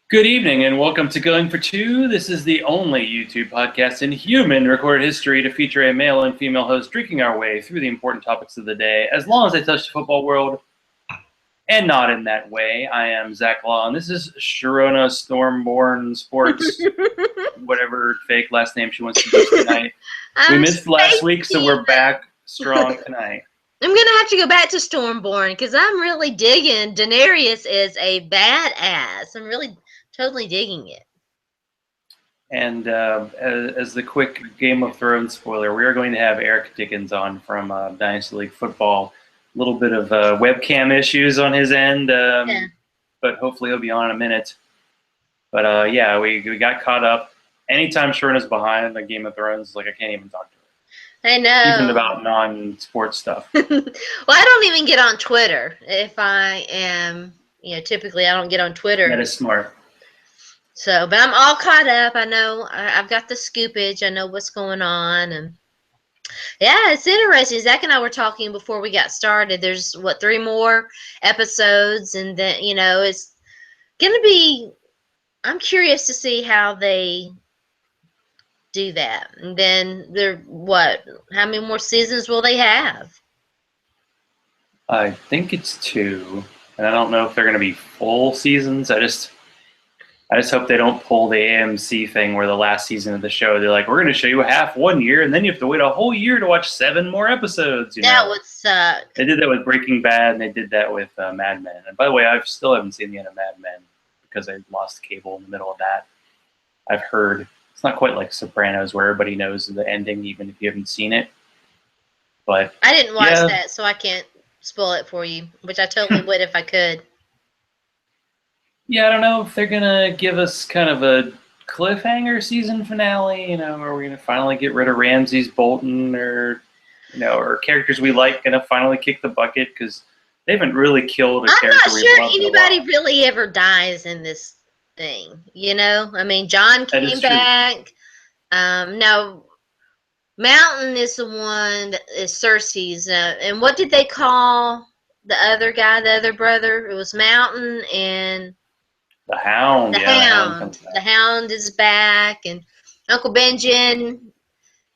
Good evening and welcome to Going for Two. This is the only YouTube podcast in human recorded history to feature a male and female host drinking our way through the important topics of the day, as long as they touch the football world, and not in that way. I am Zach Law, and this is Sharona Stormborn Sports, whatever fake last name she wants to use tonight. We missed last week, so we're back strong tonight. I'm going to have to go back to Stormborn because I'm really digging Daenerys is a badass. I'm really totally digging it. And as the quick Game of Thrones spoiler, we are going to have Eric Dickens on from Dynasty League Football. A little bit of webcam issues on his end, but hopefully he'll be on in a minute. But yeah, we got caught up. Anytime Sharona's behind the Game of Thrones, like I can't even talk to her. I know. Even about non-sports stuff. Well, I don't even get on Twitter. If I am, typically I don't get on Twitter. That is smart. So, but I'm all caught up. I know I've got the scoopage. I know what's going on, and yeah, it's interesting. Zach and I were talking before we got started. There's 3 more episodes, and then it's gonna be. I'm curious to see how they do that. And then how many more seasons will they have? I think it's 2, and I don't know if they're going to be full seasons. I just hope they don't pull the AMC thing where the last season of the show, they're like, we're going to show you half one year, and then you have to wait a whole year to watch 7 more episodes. That would suck. They did that with Breaking Bad, and they did that with Mad Men. And by the way, I still haven't seen the end of Mad Men because I lost cable in the middle of that. I've heard it's not quite like Sopranos where everybody knows the ending, even if you haven't seen it. But I didn't watch that, so I can't spoil it for you, which I totally would if I could. Yeah, I don't know if they're going to give us kind of a cliffhanger season finale, are we going to finally get rid of Ramses Bolton or characters we like going to finally kick the bucket because they haven't really killed a character we love. I'm not sure anybody really ever dies in this thing, I mean, John came back. No, Mountain is the one that is Cersei's. And what did they call the other guy, the other brother? It was Mountain and the Hound. The Hound is back, and Uncle Benjen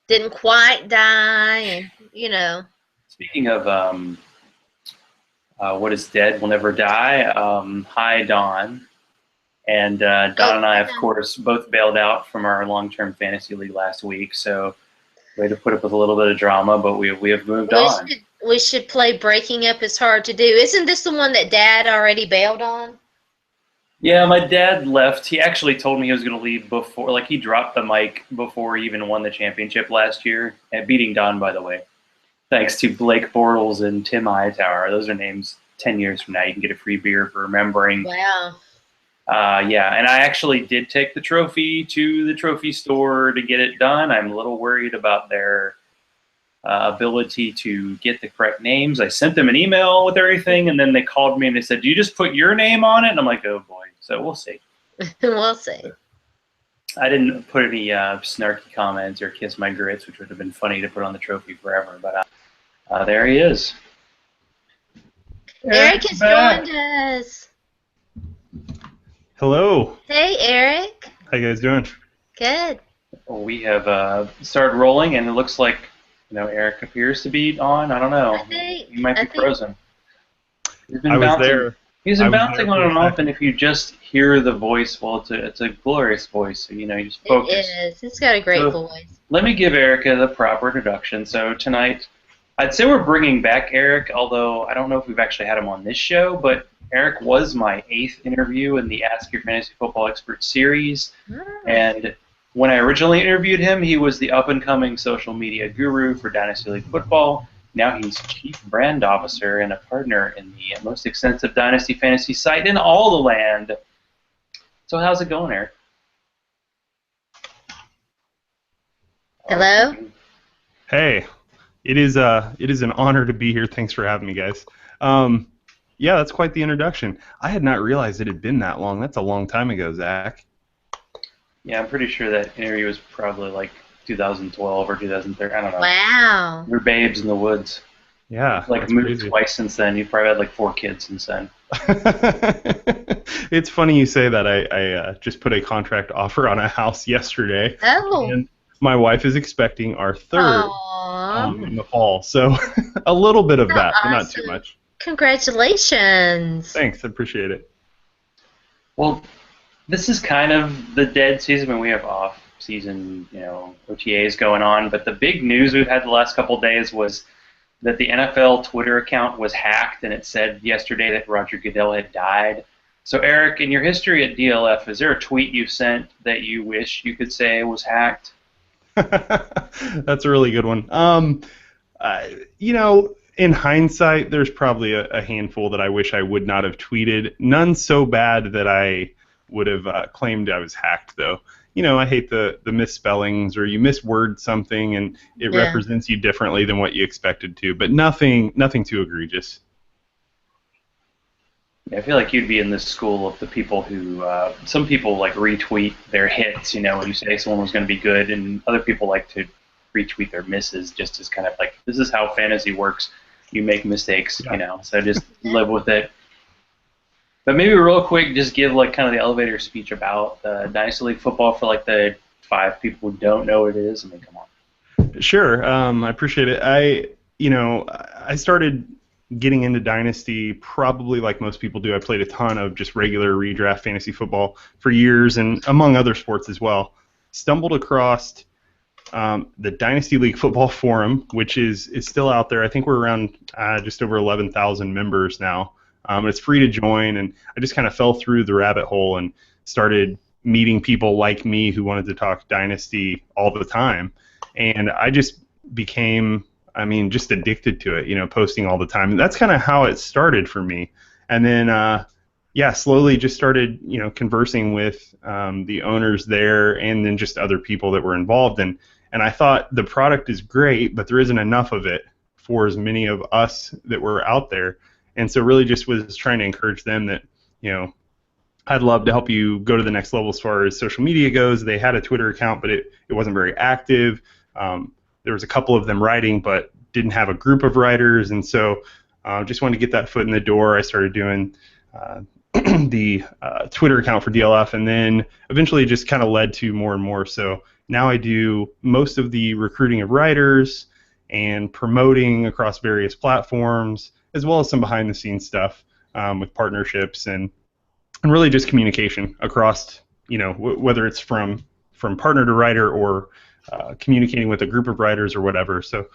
didn't quite die, and Speaking of what is dead will never die. Hi, Dawn. And Don and I, of course, both bailed out from our long-term fantasy league last week, so we had to put up with a little bit of drama, but we have moved on. We should play Breaking Up is Hard to Do. Isn't this the one that Dad already bailed on? Yeah, my dad left. He actually told me he was going to leave before, he dropped the mic before he even won the championship last year, and beating Don, by the way. Thanks to Blake Bortles and Tim Hightower. Those are names 10 years from now. You can get a free beer for remembering. Wow. Yeah, and I actually did take the trophy to the trophy store to get it done. I'm a little worried about their ability to get the correct names. I sent them an email with everything, and then they called me and they said, do you just put your name on it? And I'm like, oh, boy. So we'll see. We'll see. I didn't put any snarky comments or kiss my grits, which would have been funny to put on the trophy forever, but there he is. Eric has joined us. Hello. Hey, Eric. How you guys doing? Good. We have started rolling, and it looks like Eric appears to be on. I don't know. He might be frozen. He's been bouncing. There. He's been bouncing on and off, and if you just hear the voice, well, it's a glorious voice. So you just focus. It is. It's got a great voice. Let me give Erica the proper introduction. So tonight, I'd say we're bringing back Eric, although I don't know if we've actually had him on this show, but Eric was my 8th interview in the Ask Your Fantasy Football Expert series, and when I originally interviewed him, he was the up-and-coming social media guru for Dynasty League Football. Now he's Chief Brand Officer and a partner in the most extensive Dynasty Fantasy site in all the land. So how's it going, Eric? Hello? Hey, it is an honor to be here. Thanks for having me, guys. Yeah, that's quite the introduction. I had not realized it had been that long. That's a long time ago, Zach. Yeah, I'm pretty sure that interview was probably like 2012 or 2013. I don't know. Wow. We're babes in the woods. Yeah, Like that's moved crazy. twice since then. You've probably had like 4 kids since then. It's funny you say that. I just put a contract offer on a house yesterday, Oh. and my wife is expecting our third Aw. in the fall. So a little bit of How that, but not too awesome. much. Congratulations. Thanks, I appreciate it. Well, this is kind of the dead season when we have off season, OTAs going on. But the big news we've had the last couple of days was that the NFL Twitter account was hacked, and it said yesterday that Roger Goodell had died. So, Eric, in your history at DLF, is there a tweet you sent that you wish you could say was hacked? That's a really good one. In hindsight, there's probably a handful that I wish I would not have tweeted. None so bad that I would have claimed I was hacked, though. I hate the misspellings, or you misword something and it Yeah. represents you differently than what you expected to, but nothing too egregious. I feel like you'd be in this school of the people who, some people like retweet their hits, when you say someone was going to be good, and other people like to retweet their misses just as kind of like, this is how fantasy works. You make mistakes, Yeah. so just live with it. But maybe real quick, just give like kind of the elevator speech about Dynasty League football for like the 5 people who don't know what it is. I mean, come on. Sure. I appreciate it. I started getting into Dynasty probably like most people do. I played a ton of just regular redraft fantasy football for years, and among other sports as well. Stumbled across the Dynasty League Football Forum, which is still out there. I think we're around just over 11,000 members now. It's free to join, and I just kind of fell through the rabbit hole and started meeting people like me who wanted to talk Dynasty all the time. And I just became, just addicted to it, posting all the time. And that's kind of how it started for me. And then, slowly just started, conversing with the owners there, and then just other people that were involved. And I thought the product is great, but there isn't enough of it for as many of us that were out there. And so really just was trying to encourage them that, I'd love to help you go to the next level as far as social media goes. They had a Twitter account, but it wasn't very active. There was a couple of them writing, but didn't have a group of writers. And so just wanted to get that foot in the door. I started doing the Twitter account for DLF, and then eventually just kind of led to more and more. So now I do most of the recruiting of writers and promoting across various platforms, as well as some behind-the-scenes stuff with partnerships and really just communication across, whether it's from partner to writer or communicating with a group of writers or whatever. So,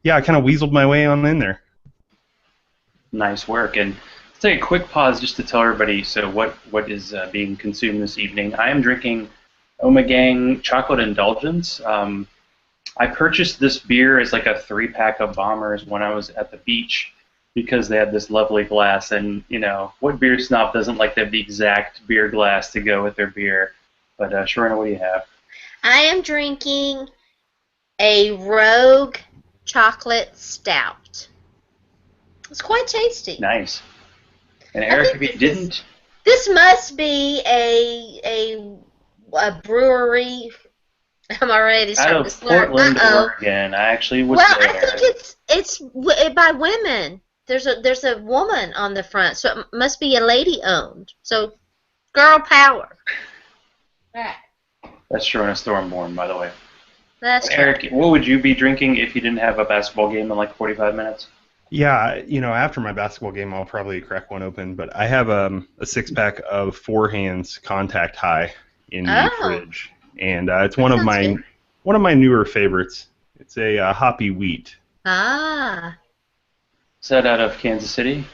yeah, I kind of weaseled my way on in there. Nice work. And let's take a quick pause just to tell everybody, so what is being consumed this evening. I am drinking Omegang Chocolate Indulgence. I purchased this beer as like a 3-pack of Bombers when I was at the beach because they had this lovely glass. And, what beer snob doesn't like to have the exact beer glass to go with their beer? But, Sharona, what do you have? I am drinking a Rogue Chocolate Stout. It's quite tasty. Nice. And Eric, if you didn't... This must be a brewery. I'm already starting out to of slur. Portland, Oregon. I actually was Well, there. I think it's by women. There's a woman on the front, so it must be a lady owned. So, girl power. Right. That's Sharona Stormborn, by the way. That's Eric, right. what would you be drinking if you didn't have a basketball game in like 45 minutes? Yeah, after my basketball game, I'll probably crack one open. But I have a 6-pack of Four Hands Contact High in the fridge, and it's one of my newer favorites. It's a hoppy wheat. Ah. Is that out of Kansas City?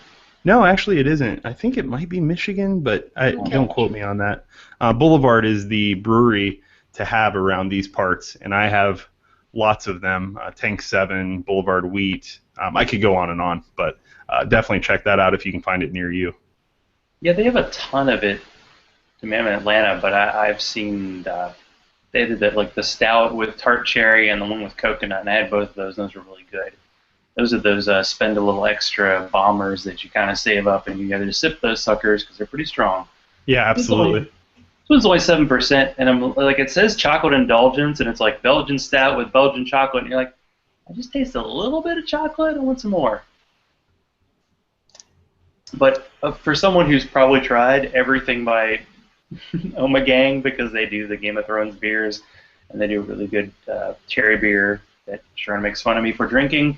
No, actually, it isn't. I think it might be Michigan, but don't quote me on that. Boulevard is the brewery to have around these parts, and I have lots of them. Tank 7, Boulevard Wheat. I could go on and on, but definitely check that out if you can find it near you. Yeah, they have a ton of it. I'm in Atlanta, but I've seen they did that, like the stout with tart cherry and the one with coconut, and I had both of those, and those were really good. Those are those spend a little extra bombers that you kind of save up, and you got to just sip those suckers because they're pretty strong. Yeah, absolutely. This one's only 7%, and I'm like, it says chocolate indulgence, and it's like Belgian stout with Belgian chocolate, and you're like, I just taste a little bit of chocolate. I want some more. But for someone who's probably tried everything by Omegang, because they do the Game of Thrones beers, and they do a really good cherry beer that Sharona makes fun of me for drinking.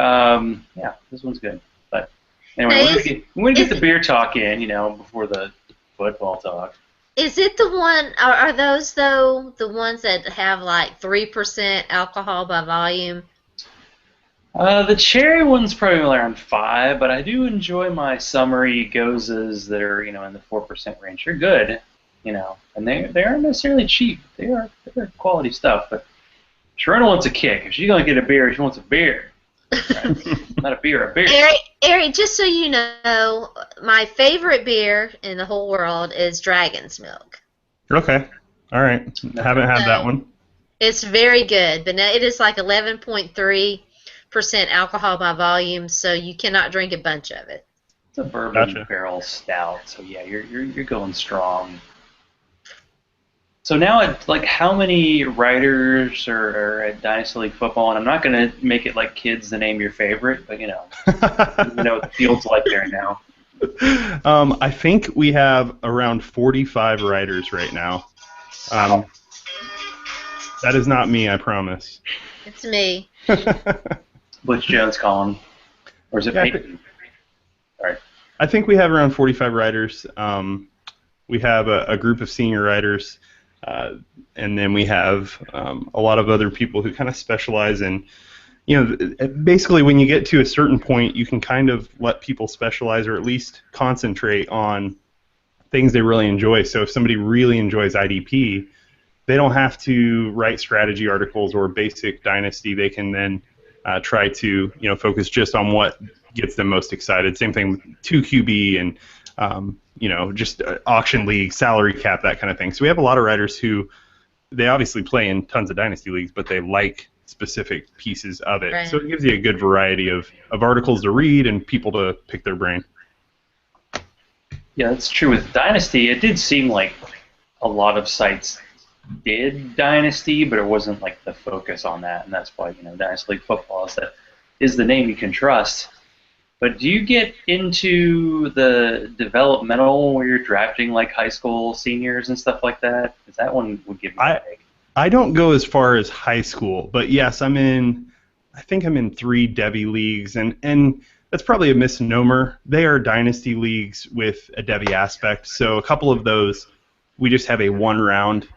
Yeah, this one's good. But anyway, we're gonna get the beer talk in, before the football talk. Is it the one? Are those though the ones that have like 3% alcohol by volume? The cherry one's probably around 5, but I do enjoy my summery gozas that are, in the 4% range. They're good, and they aren't necessarily cheap. They're quality stuff. But Sharona wants a kick. If she's gonna get a beer, she wants a beer. Right? Not a beer, a beer. Eric, just so you know, my favorite beer in the whole world is Dragon's Milk. Okay. All right. Haven't had that one. It's very good, but it is like 11.3% alcohol by volume, so you cannot drink a bunch of it. It's a bourbon barrel stout, so yeah, you're going strong. So now, how many writers are at Dynasty League football? And I'm not going to make it like kids to name your favorite, but you know what the field's like there now. I think we have around 45 writers right now. That is not me, I promise. It's me. Butch Jones calling. Or is it Peyton? All right. I think we have around 45 writers. We have a group of senior writers. And then we have a lot of other people who kind of specialize in, basically when you get to a certain point, you can kind of let people specialize or at least concentrate on things they really enjoy. So if somebody really enjoys IDP, they don't have to write strategy articles or basic Dynasty. They can then try to, focus just on what gets them most excited. Same thing with 2QB and just auction league, salary cap, that kind of thing. So we have a lot of writers who, they obviously play in tons of Dynasty leagues, but they like specific pieces of it. Right. So it gives you a good variety of articles to read and people to pick their brain. Yeah, that's true with Dynasty. It did seem like a lot of sites did Dynasty, but it wasn't like the focus on that, and that's why, Dynasty League football is the name you can trust. But do you get into the developmental where you're drafting like high school seniors and stuff like that? Because that one would give me a headache. I don't go as far as high school, but yes, I think I'm in 3 Devy leagues, and that's probably a misnomer. They are dynasty leagues with a Devy aspect. So a couple of those, we just have a 1-round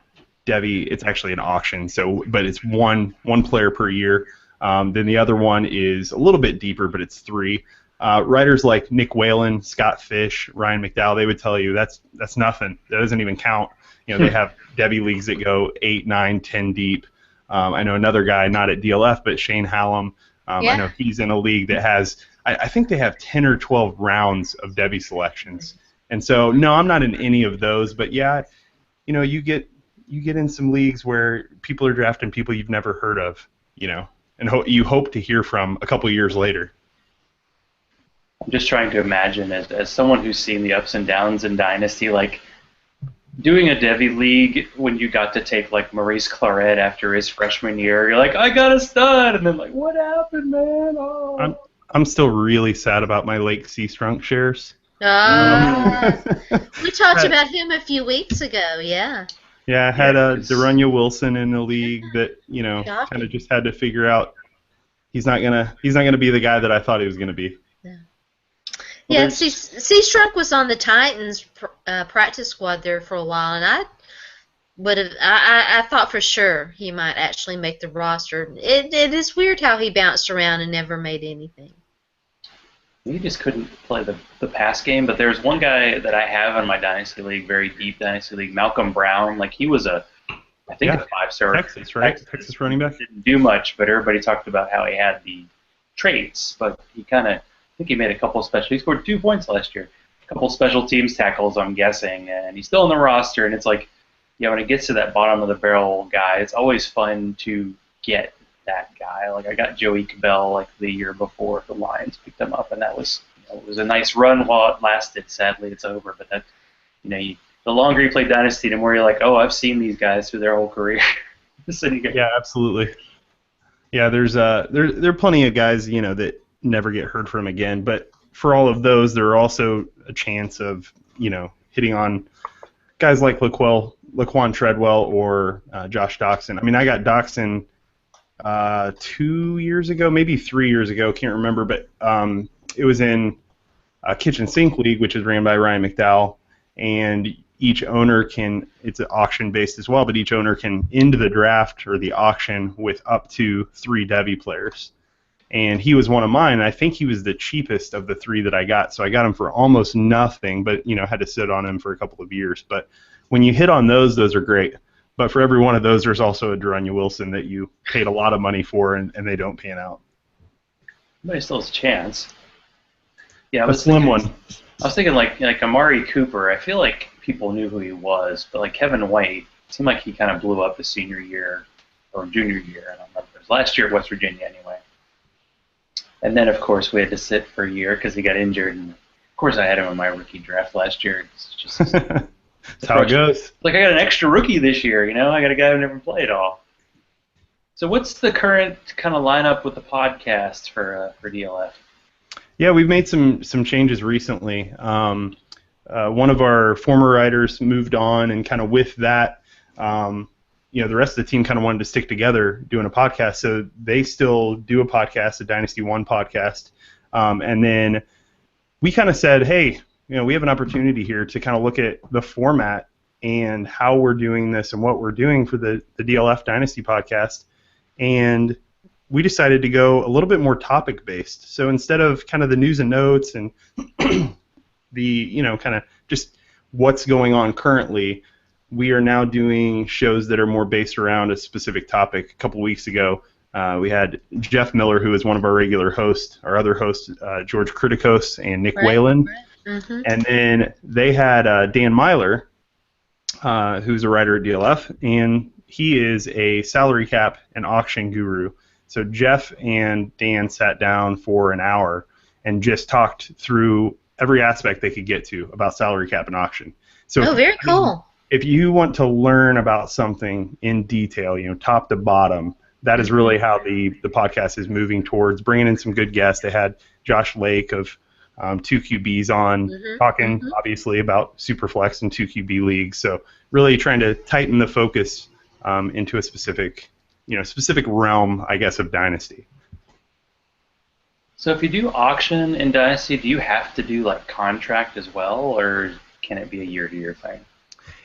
Devy. It's actually an auction, but it's one player per year. Then the other one is a little bit deeper, but it's 3. Writers like Nick Whalen, Scott Fish, Ryan McDowell, they would tell you that's nothing. That doesn't even count. They have Devy leagues that go 8, 9, 10 deep. I know another guy, not at DLF, but Shane Hallam. I know he's in a league that has, I think they have 10 or 12 rounds of Devy selections. And so, no, I'm not in any of those. But yeah, you get in some leagues where people are drafting people you've never heard of, and you hope to hear from a couple years later. I'm just trying to imagine, as someone who's seen the ups and downs in Dynasty, like doing a Devy league when you got to take like Maurice Claret after his freshman year. You're like, I got a stud, and then like, what happened, man? Oh. I'm still really sad about my Lake Seastrunk shares. We talked about him a few weeks ago. Yeah. Yeah, I had Darunya Wilson in the league that kind of just had to figure out he's not gonna be the guy that I thought he was gonna be. Yeah, Seastrunk was on the Titans practice squad there for a while, and I thought for sure he might actually make the roster. It is weird how he bounced around and never made anything. He just couldn't play the pass game, but there's one guy that I have in my Dynasty League, very deep Dynasty League, Malcolm Brown. Like, he was a 5-star. Texas, right? Texas running back. Didn't do much, but everybody talked about how he had the traits, but he kind of, I think he made a couple he scored 2 points last year. A couple special teams tackles, I'm guessing, and he's still on the roster, and it's like, when it gets to that bottom of the barrel guy, it's always fun to get that guy. Like, I got Joey Cabell like the year before the Lions picked him up, and that was it was a nice run while it lasted. Sadly, it's over, but that the longer you play Dynasty, the more you're like, oh, I've seen these guys through their whole career. So yeah, absolutely. Yeah, there are plenty of guys, that never get heard from again. But for all of those, there are also a chance of, hitting on guys like Laquan Treadwell or Josh Doxson. I mean, I got Doxson 2 years ago, maybe 3 years ago, can't remember, but it was in a kitchen sink league, which is ran by Ryan McDowell, and each owner it's auction based as well, but each owner can end the draft or the auction with up to 3 Devy players. And he was one of mine, and I think he was the cheapest of the 3 that I got. So I got him for almost nothing, but had to sit on him for a couple of years. But when you hit on those are great. But for every one of those, there's also a De'Runnya Wilson that you paid a lot of money for, and they don't pan out. But still has a chance. Yeah, a slim one. I was thinking like Amari Cooper. I feel like people knew who he was, but like Kevin White, it seemed like he kind of blew up his senior year or junior year. I don't remember. It was last year at West Virginia anyway. And then of course we had to sit for a year because he got injured. And of course I had him in my rookie draft last year. It's just that's how it goes. Like I got an extra rookie this year. I got a guy who never played at all. So what's the current kind of lineup with the podcast for DLF? Yeah, we've made some changes recently. One of our former writers moved on, and kind of with that, the rest of the team kind of wanted to stick together doing a podcast. So they still do a podcast, a Dynasty One podcast, and then we kind of said, hey, we have an opportunity here to kind of look at the format and how we're doing this and what we're doing for the DLF Dynasty podcast, and we decided to go a little bit more topic-based. So instead of kind of the news and notes and the, kind of just what's going on currently, we are now doing shows that are more based around a specific topic. A couple weeks ago, we had Jeff Miller, who is one of our regular hosts, our other hosts, George Kritikos and Nick Whalen. Right. Mm-hmm. And then they had Dan Myler, who's a writer at DLF, and he is a salary cap and auction guru. So Jeff and Dan sat down for an hour and just talked through every aspect they could get to about salary cap and auction. So very cool. If you want to learn about something in detail, top to bottom, that is really how the podcast is moving towards, bringing in some good guests. They had Josh Lake of 2QBs on, talking obviously about Superflex and 2QB leagues. So really trying to tighten the focus into a specific realm, I guess, of Dynasty. So if you do auction in Dynasty, do you have to do like contract as well, or can it be a year-to-year thing?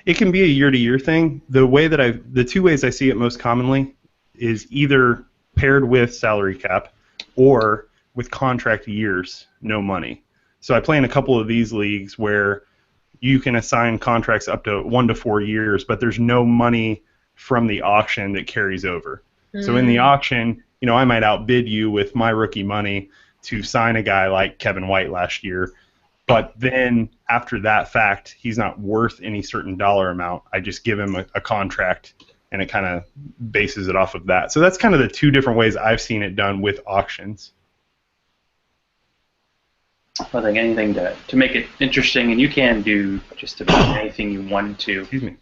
It can be a year-to-year thing. The 2 ways I see it most commonly is either paired with salary cap or with contract years, no money. So I play in a couple of these leagues where you can assign contracts up to 1 to 4 years, but there's no money from the auction that carries over. So in the auction, I might outbid you with my rookie money to sign a guy like Kevin White last year, but then after that fact, he's not worth any certain dollar amount. I just give him a contract, and it kind of bases it off of that. So that's kind of the 2 different ways I've seen it done with auctions. I think anything to make it interesting, and you can do just about anything you want to. Excuse me.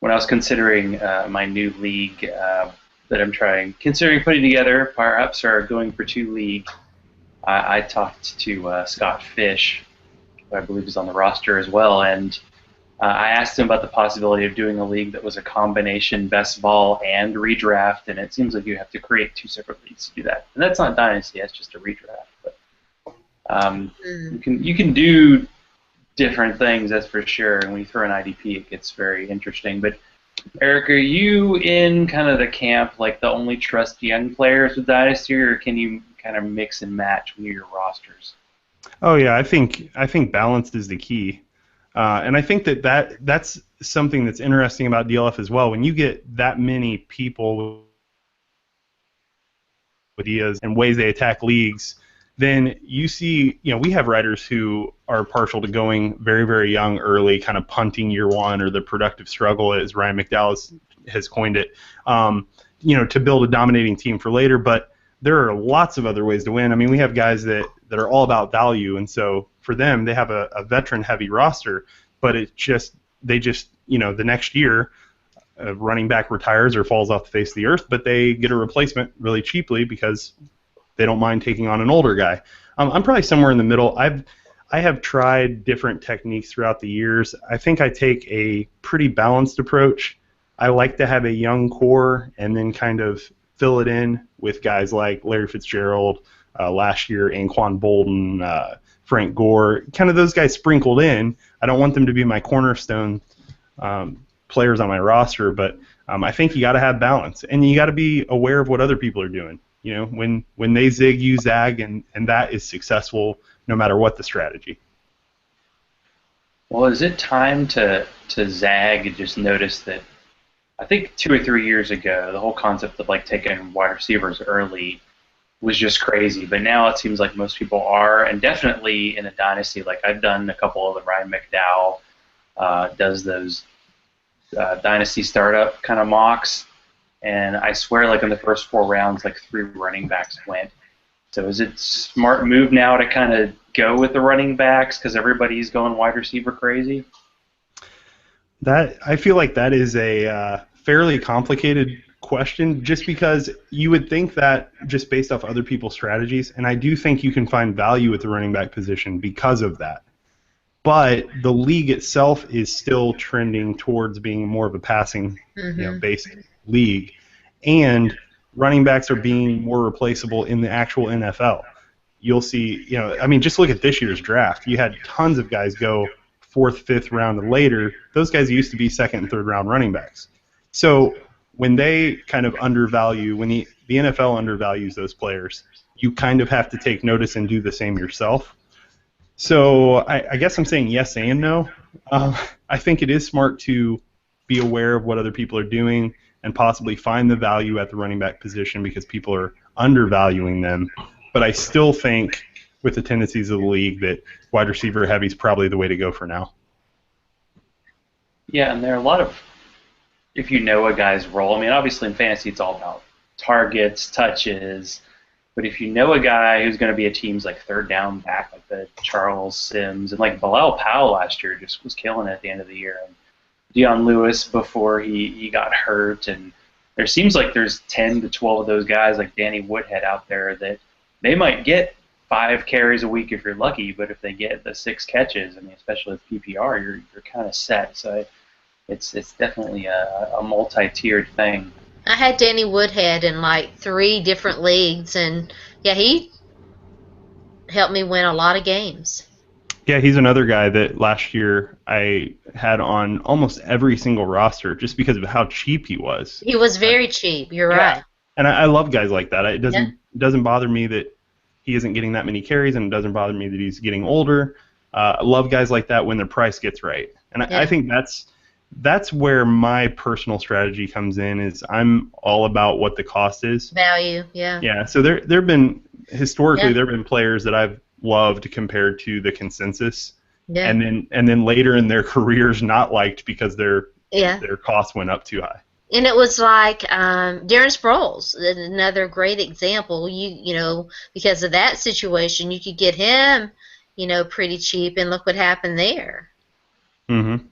When I was considering my new league that I'm considering putting together, perhaps, or going for 2 league, I talked to Scott Fish, who I believe is on the roster as well, and I asked him about the possibility of doing a league that was a combination best ball and redraft, and it seems like you have to create 2 separate leagues to do that. And that's not Dynasty, that's just a redraft. But you can do different things, that's for sure, and when you throw an IDP, it gets very interesting. But Eric, are you in kind of the camp like the only trust young players with Dynasty, or can you kind of mix and match with your rosters? Oh yeah, I think balanced is the key, and I think that's something that's interesting about DLF as well. When you get that many people with ideas and ways they attack leagues, then you see, we have writers who are partial to going very, very young early, kind of punting year 1, or the productive struggle, as Ryan McDowell has coined it, to build a dominating team for later. But there are lots of other ways to win. I mean, we have guys that are all about value, and so for them, they have a veteran-heavy roster, but they just the next year, a running back retires or falls off the face of the earth, but they get a replacement really cheaply because they don't mind taking on an older guy. I'm probably somewhere in the middle. I have tried different techniques throughout the years. I think I take a pretty balanced approach. I like to have a young core and then kind of fill it in with guys like Larry Fitzgerald, last year, Anquan Bolden, Frank Gore, kind of those guys sprinkled in. I don't want them to be my cornerstone players on my roster, but I think you got to have balance, and you got to be aware of what other people are doing. You know, when they zig, you zag, and that is successful no matter what the strategy. Well, is it time to zag and just notice that I think 2 or 3 years ago, the whole concept of like taking wide receivers early was just crazy, but now it seems like most people are, and definitely in a dynasty, like I've done a couple of the Ryan McDowell does those dynasty startup kind of mocks, and I swear like in the first 4 rounds, like 3 running backs went. So is it smart move now to kind of go with the running backs because everybody's going wide receiver crazy? That I feel like that is a fairly complicated question, just because you would think that just based off other people's strategies, and I do think you can find value at the running back position because of that. But the league itself is still trending towards being more of a passing, based league, and running backs are being more replaceable in the actual NFL. You'll see, I mean, just look at this year's draft. You had tons of guys go 4th, 5th round and later. Those guys used to be 2nd and 3rd round running backs. So when they kind of undervalue, when the NFL undervalues those players, you kind of have to take notice and do the same yourself. So I guess I'm saying yes and no. I think it is smart to be aware of what other people are doing and possibly find the value at the running back position because people are undervaluing them. But I still think, with the tendencies of the league, that wide receiver heavy is probably the way to go for now. Yeah, and there are a lot of, if you know a guy's role, I mean, obviously in fantasy it's all about targets, touches, but if you know a guy who's going to be a team's like 3rd down back, like the Charles Sims, and like Bilal Powell last year just was killing it at the end of the year, and Dion Lewis before he got hurt, and there seems like there's 10 to 12 of those guys like Danny Woodhead out there that they might get 5 carries a week if you're lucky, but if they get the 6 catches, I mean, especially with PPR, you're kind of set. So it's definitely a multi-tiered thing. I had Danny Woodhead in like 3 different leagues, and yeah, he helped me win a lot of games. Yeah, he's another guy that last year I had on almost every single roster just because of how cheap he was. He was very cheap. You're right. And I love guys like that. It doesn't bother me that he isn't getting that many carries, and it doesn't bother me that he's getting older. I love guys like that when their price gets right, and I think that's where my personal strategy comes in. Is I'm all about what the cost is. Value, yeah. Yeah. So there've been historically there have been players that I've loved compared to the consensus, and then later in their careers not liked because their costs went up too high. And it was like Darren Sproles, another great example. You know, because of that situation, you could get him, pretty cheap, and look what happened there. Mm-hmm.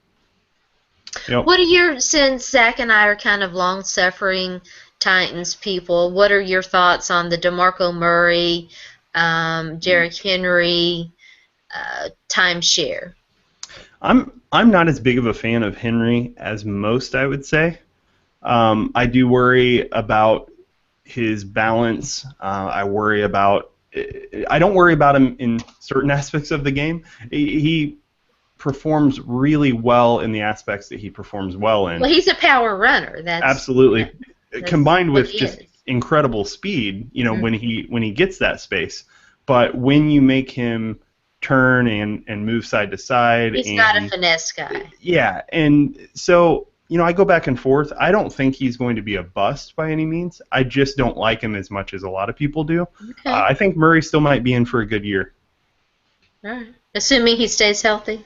Yep. What are since Zach and I are kind of long-suffering Titans people, what are your thoughts on the DeMarco Murray, Derrick Henry timeshare? I'm not as big of a fan of Henry as most, I would say. I do worry about his balance. I don't worry about him in certain aspects of the game. He performs really well in the aspects that he performs well in. Well, he's a power runner. That's absolutely combined with just is. Incredible speed. When he gets that space. But when you make him turn and move side to side, he's not a finesse guy. Yeah, and so. I go back and forth. I don't think he's going to be a bust by any means. I just don't like him as much as a lot of people do. Okay. I think Murray still might be in for a good year. All right. Assuming he stays healthy?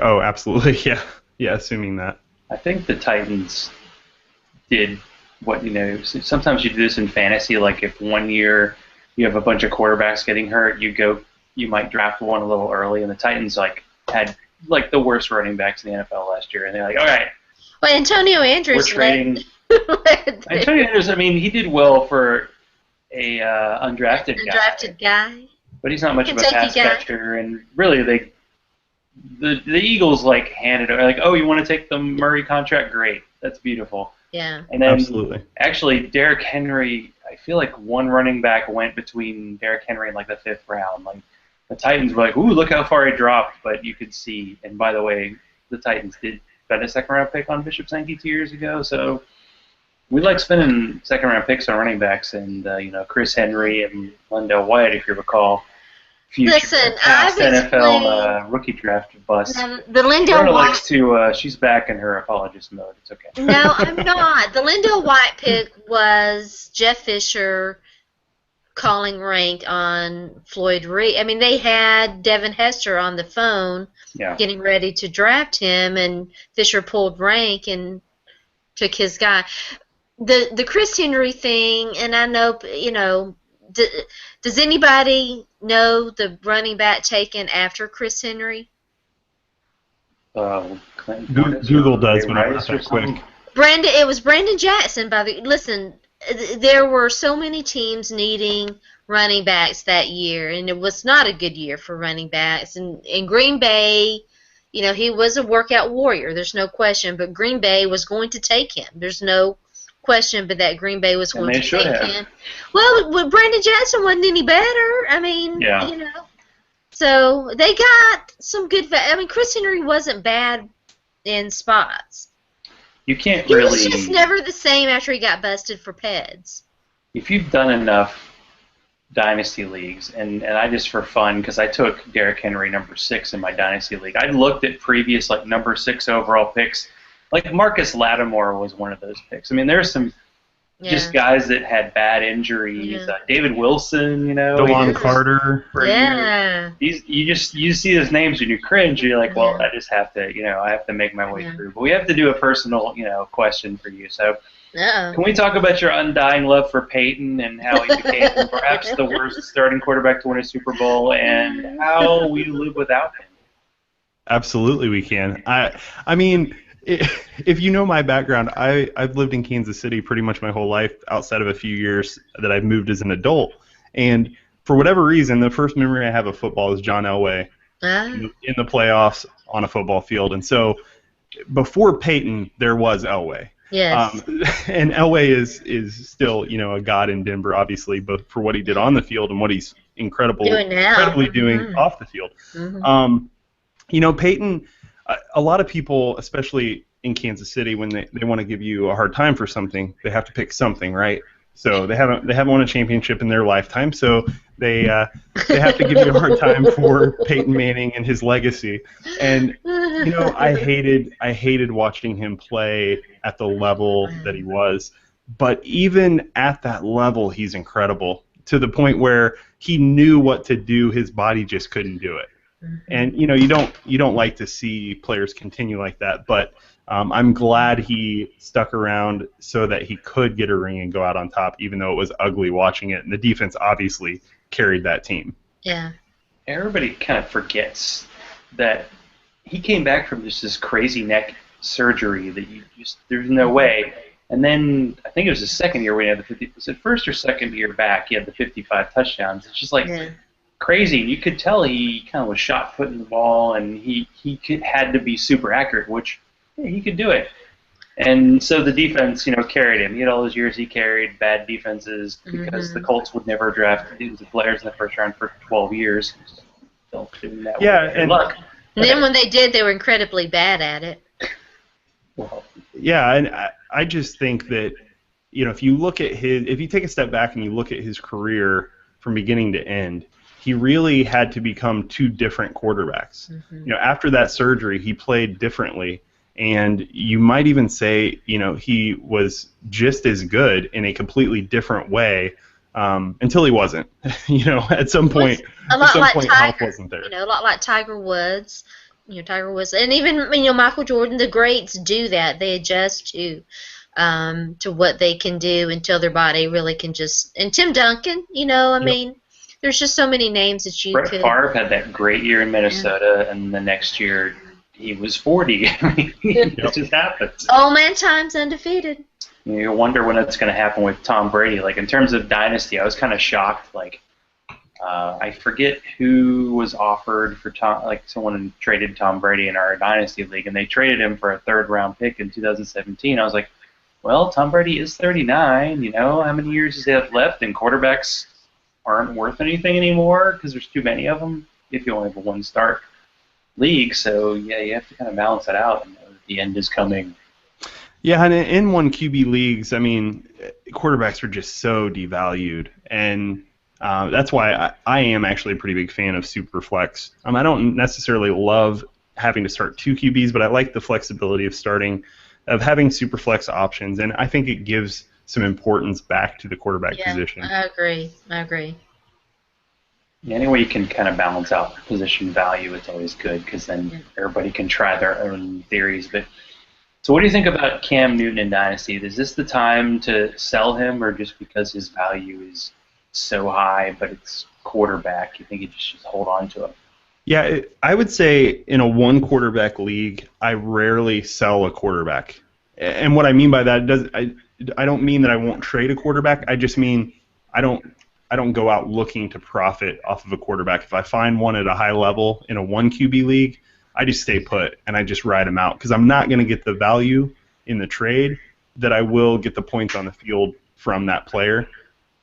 Oh, absolutely, yeah. Yeah, assuming that. I think the Titans did what, sometimes you do this in fantasy, like if one year you have a bunch of quarterbacks getting hurt, you might draft one a little early, and the Titans had the worst running backs in the NFL last year, and they're like, all right, Well, Antonio We're Andrews trading. Antonio Andrews, I mean, he did well for a undrafted guy. but he's not much of a Kentucky pass guy. catcher. And really, the Eagles like handed it, like, oh, you want to take the Murray contract? Great, that's beautiful. Yeah. And then Absolutely. actually, Derrick Henry, I feel like one running back went between Derrick Henry and like the 5th round. Like the Titans were like, ooh, look how far he dropped. But you could see, and by the way, the Titans did spend a 2nd-round pick on Bishop Sankey 2 years ago. So we like spending 2nd-round picks on running backs, and Chris Henry and Lendell White, if you recall. Future Listen, past I've NFL rookie draft bust. the Lendell Verna White. likes to. She's back in her apologist mode. It's okay. No, I'm not. The Lendell White pick was Jeff Fisher calling rank on Floyd Reed. I mean, they had Devin Hester on the phone getting ready to draft him, and Fisher pulled rank and took his guy. The Chris Henry thing, and I know, does anybody know the running back taken after Chris Henry? Google does, but I'm not that quick. It was Brandon Jackson. Listen, there were so many teams needing running backs that year, and it was not a good year for running backs. And in Green Bay, he was a workout warrior. There's no question. But Green Bay was going to take him. There's no question, but that Green Bay was going to take him. Well, Brandon Jackson wasn't any better. I mean, So they got some good. I mean, Chris Henry wasn't bad in spots. You can't He really. was just never the same after he got busted for peds. If you've done enough dynasty leagues, and I just for fun, because I took Derrick Henry number 6 in my dynasty league, I looked at previous like number 6 overall picks. Like Marcus Lattimore was one of those picks. I mean, there's some just guys that had bad injuries. David Wilson, DeLon Carter. You see those names and you cringe. You're like, well, I just have to, I have to make my way through. But we have to do a personal, question for you. So, can we talk about your undying love for Peyton and how he became perhaps the worst starting quarterback to win a Super Bowl and how we live without him? Absolutely, we can. I mean, if you know my background, I've lived in Kansas City pretty much my whole life outside of a few years that I've moved as an adult. And for whatever reason, the first memory I have of football is John Elway in the playoffs on a football field. And so before Peyton, there was Elway. Yes. And Elway is still, a god in Denver, obviously, both for what he did on the field and what he's incredibly doing off the field. Peyton, a lot of people, especially in Kansas City, when they want to give you a hard time for something, they have to pick something, right? So they haven't won a championship in their lifetime, so they have to give you a hard time for Peyton Manning and his legacy. And I hated watching him play at the level that he was. But even at that level, he's incredible to the point where he knew what to do. His body just couldn't do it. And you don't like to see players continue like that, but I'm glad he stuck around so that he could get a ring and go out on top, even though it was ugly watching it. And the defense obviously carried that team. Yeah. Everybody kind of forgets that he came back from just this crazy neck surgery that there's no way. And then I think it was his second year when he had the 50. Was it first or second year back? He had the 55 touchdowns. It's just like. Yeah. Crazy. You could tell he kind of was shot putting the ball, and he had to be super accurate, which he could do it. And so the defense, carried him. He had all those years he carried bad defenses because the Colts would never draft defensive players in the first round for 12 years. Still doing that. And luck. And then when they did, they were incredibly bad at it. Well, yeah, and I just think that if you take a step back and you look at his career from beginning to end, he really had to become 2 different quarterbacks. After that surgery, he played differently, and you might even say, he was just as good in a completely different way until he wasn't. At some point, health wasn't there. A lot like Tiger Woods. Tiger Woods, and even Michael Jordan. The greats do that. They adjust to what they can do until their body really can just. And Tim Duncan, I mean. There's just so many names that you Brett Favre had that great year in Minnesota, and the next year he was 40. I mean, it just happens. Old man times undefeated. You wonder when it's going to happen with Tom Brady. Like, in terms of dynasty, I was kind of shocked. Like, I forget who was offered for Tom. Like, someone traded Tom Brady in our dynasty league, and they traded him for a third-round pick in 2017. I was like, well, Tom Brady is 39. You know, how many years does he have left? And quarterbacks aren't worth anything anymore because there's too many of them if you only have a one-start league. So, yeah, you have to kind of balance that out and know that the end is coming. Yeah, and in one QB leagues, I mean, quarterbacks are just so devalued, and that's why I am actually a pretty big fan of Superflex. I don't necessarily love having to start two QBs, but I like the flexibility of having Superflex options, and I think it gives some importance back to the quarterback position. I agree. Any way you can kind of balance out position value, it's always good because then everybody can try their own theories. But so what do you think about Cam Newton in Dynasty? Is this the time to sell him, or just because his value is so high, but it's quarterback, you think you just hold on to him? Yeah, I would say in a one quarterback league, I rarely sell a quarterback. And what I mean by that, I don't mean that I won't trade a quarterback. I just mean I don't go out looking to profit off of a quarterback. If I find one at a high level in a one QB league, I just stay put and I just ride him out because I'm not going to get the value in the trade that I will get the points on the field from that player.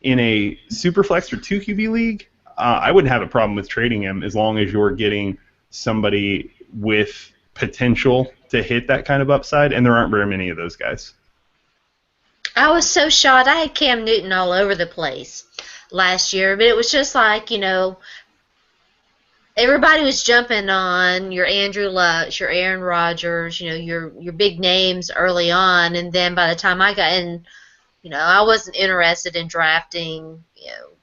In a Superflex or 2 QB league, I wouldn't have a problem with trading him as long as you're getting somebody with potential to hit that kind of upside, and there aren't very many of those guys. I was so shocked. I had Cam Newton all over the place last year, but it was just like, you know, everybody was jumping on your Andrew Luck, your Aaron Rodgers, you know, your big names early on, and then by the time I got in, you know, I wasn't interested in drafting, you know,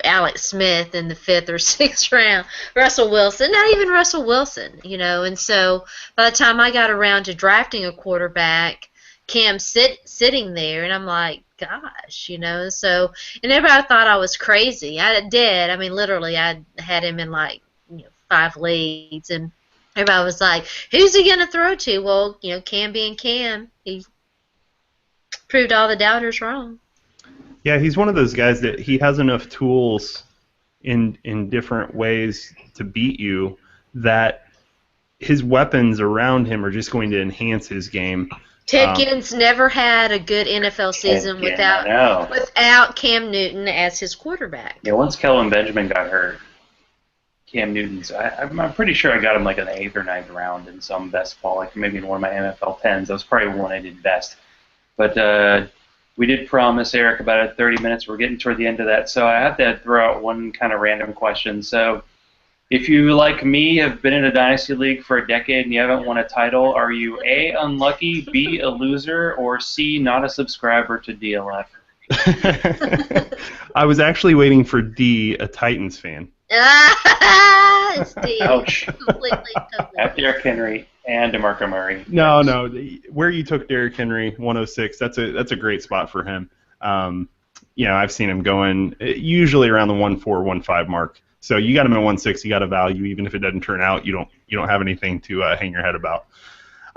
Alex Smith in the 5th or 6th round, Russell Wilson, not even Russell Wilson, you know, and so by the time I got around to drafting a quarterback, Cam's sitting there, and I'm like, gosh, you know, so, and everybody thought I was crazy. I did. I mean, literally, I had him in like, you know, 5 leagues, and everybody was like, who's he going to throw to? Well, you know, Cam being Cam, he proved all the doubters wrong. Yeah, he's one of those guys that he has enough tools in different ways to beat you that his weapons around him are just going to enhance his game. Ted Ginn's never had a good NFL season without Cam Newton as his quarterback. Yeah, once Kelvin Benjamin got hurt, Cam Newton's, I'm pretty sure I got him like in the 8th or 9th round in some best ball, like maybe in one of my NFL 10s. That was probably one I did best. But we did promise Eric about 30 minutes. We're getting toward the end of that, so I have to throw out one kind of random question. So if you, like me, have been in a Dynasty League for a decade and you haven't won a title, are you A, unlucky, B, a loser, or C, not a subscriber to DLF? I was actually waiting for D, a Titans fan. It's D. Ouch. Completely. After Derrick Henry and DeMarco Murray. No. Where you took Derrick Henry, 106, that's a great spot for him. You know, I've seen him going usually around the 1.4, 1.5 mark. So you got him at 1.6, you got a value. Even if it doesn't turn out, you don't have anything to hang your head about.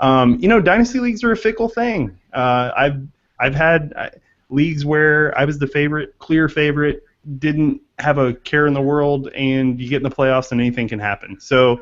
You know, Dynasty leagues are a fickle thing. I've had leagues where I was the favorite, clear favorite, didn't have a care in the world, and you get in the playoffs and anything can happen. So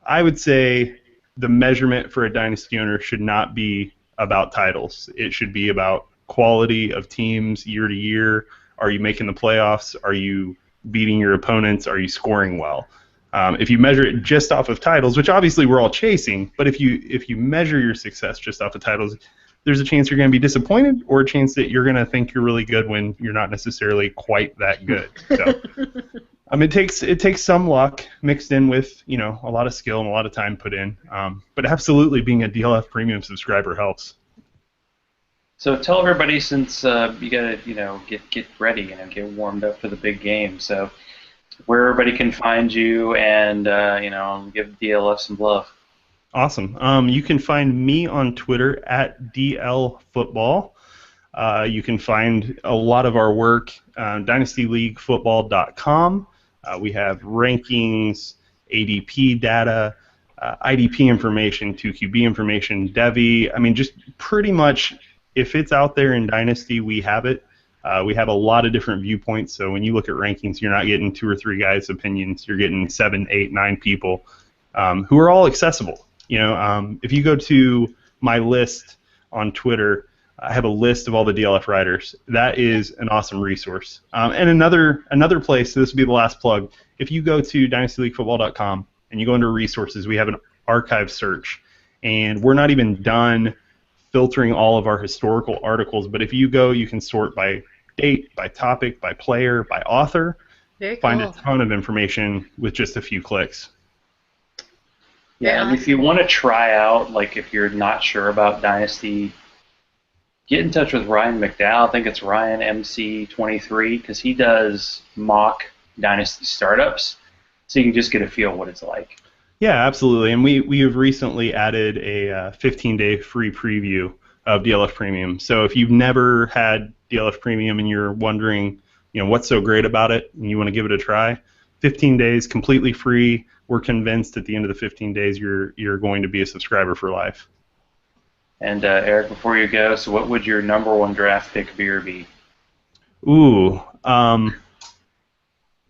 I would say the measurement for a Dynasty owner should not be about titles. It should be about quality of teams year to year. Are you making the playoffs? Are you beating your opponents? Are you scoring well? If you measure it just off of titles, which obviously we're all chasing, but if you measure your success just off of titles, there's a chance you're going to be disappointed, or a chance that you're going to think you're really good when you're not necessarily quite that good. So, it takes some luck mixed in with, you know, a lot of skill and a lot of time put in. But absolutely, being a DLF Premium subscriber helps. So tell everybody, since you got to, you know, get ready, you know, get warmed up for the big game. So where everybody can find you and you know, give DLF some love. Awesome. You can find me on Twitter at DLFootball. You can find a lot of our work on dynastyleaguefootball.com. We have rankings, ADP data, IDP information, 2QB information, Devi. I mean, just pretty much if it's out there in Dynasty, we have it. We have a lot of different viewpoints. So when you look at rankings, you're not getting 2 or 3 guys' opinions. You're getting 7, 8, 9 people who are all accessible. If you go to my list on Twitter, I have a list of all the DLF writers. That is an awesome resource. And another place, so this will be the last plug, if you go to dynastyleaguefootball.com and you go into resources, we have an archive search. And we're not even done filtering all of our historical articles, but if you go, you can sort by date, by topic, by player, by author. Very find cool. a ton of information with just a few clicks. Yeah, and if you want to try out, like if you're not sure about Dynasty, get in touch with Ryan McDowell. I think it's Ryan MC23 because he does mock Dynasty startups, so you can just get a feel of what it's like. Yeah, absolutely. And we have recently added a 15-day free preview of DLF Premium. So if you've never had DLF Premium and you're wondering, what's so great about it, and you want to give it a try, 15 days completely free. We're convinced at the end of the 15 days you're going to be a subscriber for life. And Eric, before you go, so what would your number 1 draft pick beer be? Ooh,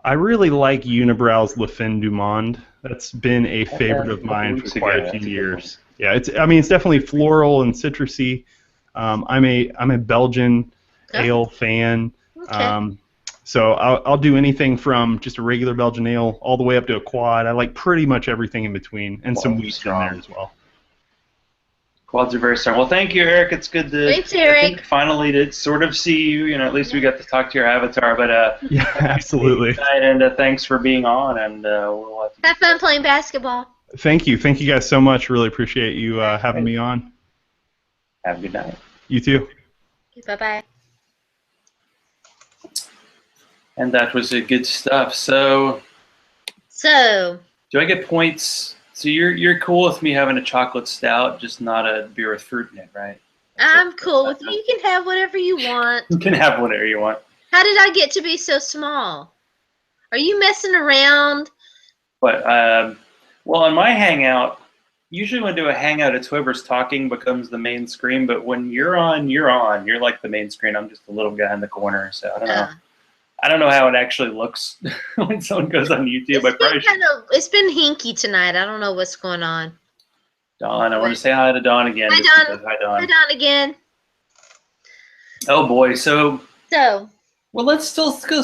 I really like Unibrow's Le Fin du Monde. That's been a favorite of mine for quite a few years. Yeah, it's definitely floral and citrusy. I'm a Belgian ale fan. Okay. So I'll do anything from just a regular Belgian ale all the way up to a quad. I like pretty much everything in between, and some wheat in there as well. Quads are very strong. Well, thank you, Eric. It's good to Thanks, Eric. Finally to sort of see you. At least we got to talk to your avatar. But yeah, absolutely. And thanks for being on. And we'll have fun playing basketball. Thank you guys so much. Really appreciate you having me on. Have a good night. You too. Bye-bye. And that was good stuff. So do I get points? So you're cool with me having a chocolate stout, just not a beer with fruit in it, right? I'm cool with you. You can have whatever you want. You can have whatever you want. How did I get to be so small? Are you messing around? But well, on my Hangout, usually when I do a Hangout, it's whoever's talking becomes the main screen. But when you're on. You're like the main screen. I'm just a little guy in the corner. So I don't know. I don't know how it actually looks when someone goes on YouTube. It's been hinky tonight. I don't know what's going on. Dawn, I want to say hi to Dawn again. Hi, Dawn. Hi, Dawn. Hi, Dawn again. Oh boy, so well, let's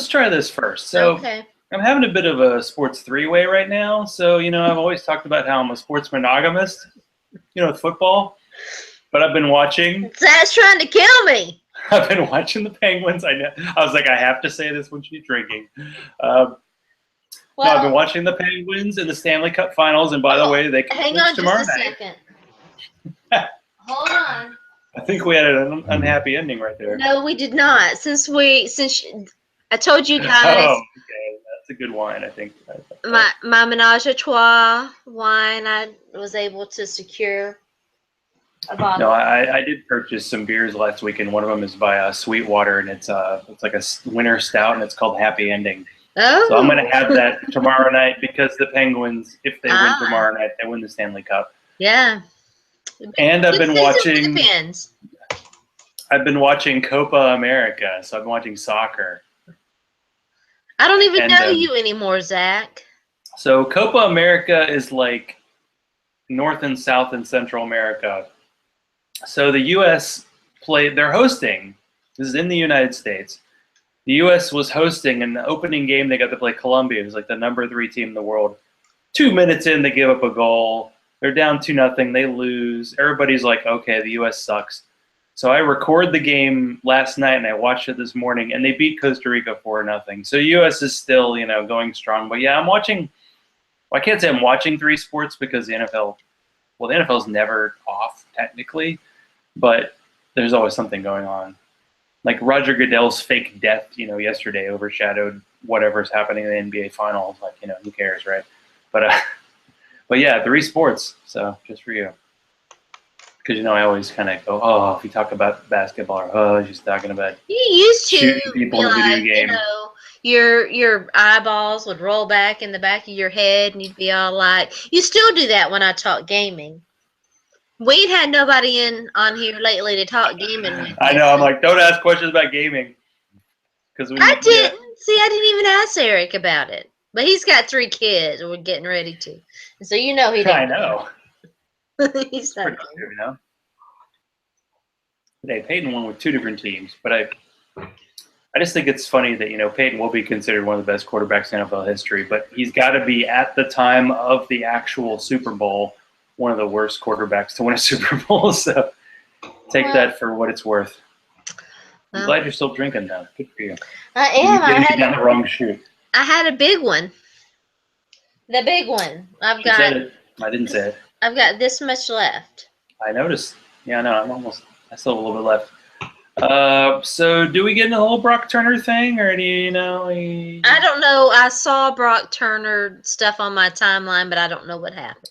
try this first. So okay. I'm having a bit of a sports three-way right now. So I've always talked about how I'm a sports monogamist, with football. But I've been watching. Zach's trying to kill me. I've been watching the Penguins. I know. I was like, I have to say this when she's drinking. No, I've been watching the Penguins in the Stanley Cup Finals, and by the way, they can hang on tomorrow just a night. Second. Hold on. I think we had an unhappy ending right there. No, we did not. Since I told you guys. Oh, okay, that's a good wine, I think. My menage a trois wine, I was able to secure. No, I did purchase some beers last week, and one of them is by Sweetwater, and it's like a winter stout, and it's called Happy Ending. Oh. So I'm going to have that tomorrow night because the Penguins, if they win tomorrow night, they win the Stanley Cup. Yeah. And I've been watching Copa America, so I've been watching soccer. I don't even know you anymore, Zach. So Copa America is like North and South and Central America. So the U.S. they're hosting. This is in the United States. The U.S. was hosting an opening game. They got to play Colombia. It was like the number 3 team in the world. 2 minutes in, they give up a goal. They're down 2-0. They lose. Everybody's like, okay, the U.S. sucks. So I recorded the game last night, and I watched it this morning, and they beat Costa Rica 4-0. So U.S. is still, going strong. But, yeah, I'm watching – well, I can't say I'm watching 3 sports because the NFL – well, the NFL's never off technically, but there's always something going on. Like Roger Goodell's fake death, yesterday overshadowed whatever's happening in the NBA Finals. Like, who cares, right? But yeah, 3 sports. So just for you, because I always kind of go, oh, if you talk about basketball, or oh, she's talking about you used to shooting people in a video game. your eyeballs would roll back in the back of your head, and you'd be all like, you still do that when I talk gaming. We ain't had nobody on here lately to talk gaming with. I know. I'm like, don't ask questions about gaming. Because I didn't. See, I didn't even ask Eric about it. But he's got 3 kids, and we're getting ready to. And so you know he didn't. I know. He's not Productive, you know. Today, Peyton won with 2 different teams, but I just think it's funny that, you know, Peyton will be considered one of the best quarterbacks in NFL history, but he's got to be, at the time of the actual Super Bowl, one of the worst quarterbacks to win a Super Bowl. So take that for what it's worth. I'm glad you're still drinking, though. Good for you. I am. I had down the wrong chute. I had a big one. The big one. She said it. I didn't say it. I've got this much left. I noticed. Yeah, no, I still have a little bit left. So do we get into the whole Brock Turner thing, or do you know? I don't know. I saw Brock Turner stuff on my timeline, but I don't know what happened.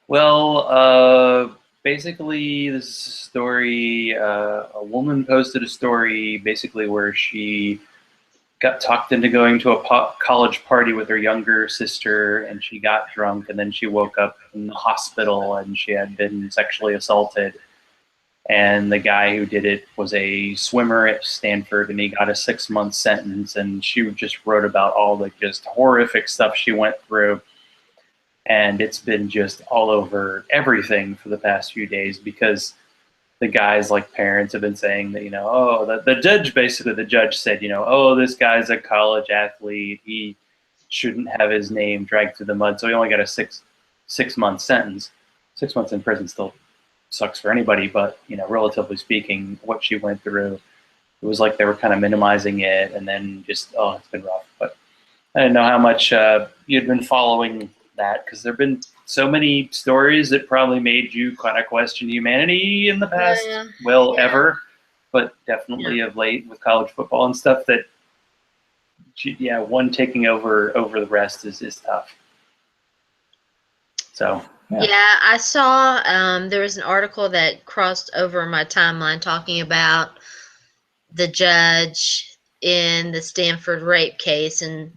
Well, basically, this story, a woman posted a story basically where she got talked into going to a college party with her younger sister, and she got drunk, and then she woke up in the hospital, and she had been sexually assaulted. And the guy who did it was a swimmer at Stanford, and he got a 6-month sentence. And she just wrote about all the just horrific stuff she went through. And it's been just all over everything for the past few days, because the guy's like parents have been saying that, you know, oh, the judge said, you know, oh, this guy's a college athlete. He shouldn't have his name dragged through the mud. So he only got a six-month sentence. 6 months in prison still sucks for anybody, but, you know, relatively speaking, what she went through, it was like they were kind of minimizing it, and then just, oh, it's been rough. But I didn't know how much you'd been following that, because there have been so many stories that probably made you kind of question humanity in the past, ever, but definitely of late with college football and stuff, that, one taking over the rest is tough. So. Yeah, I saw there was an article that crossed over my timeline talking about the judge in the Stanford rape case, and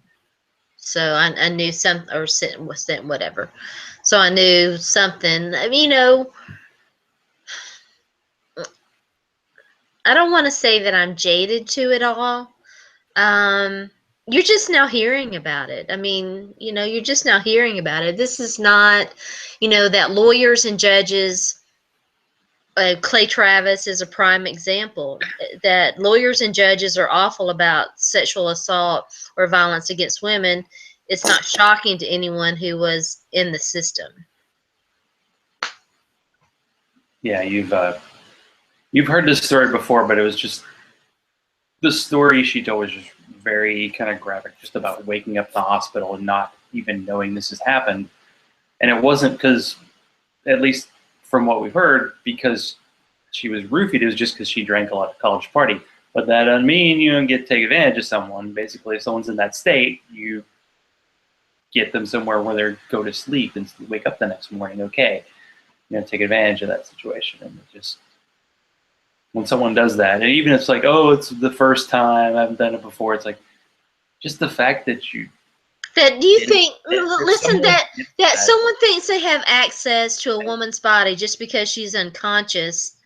so I knew something, or sent whatever. So I knew something. I mean, you know, I don't want to say that I'm jaded to it all. You're just now hearing about it. I mean, you know, you're just now hearing about it. This is not, you know, that lawyers and judges, Clay Travis is a prime example, that lawyers and judges are awful about sexual assault or violence against women. It's not shocking to anyone who was in the system. Yeah, you've heard this story before, but it was just, the story she told was just very kind of graphic, just about waking up in the hospital and not even knowing this has happened. And it wasn't because, at least from what we've heard, because she was roofied. It was just because she drank a lot at college party. But that doesn't mean you don't get to take advantage of someone. Basically, if someone's in that state, you get them somewhere where they go to sleep and wake up the next morning okay. You know, take advantage of that situation. And it just, when someone does that, and even if it's like, oh, it's the first time, I haven't done it before, it's like, just the fact that you think, listen, that someone thinks they have access to a woman's body just because she's unconscious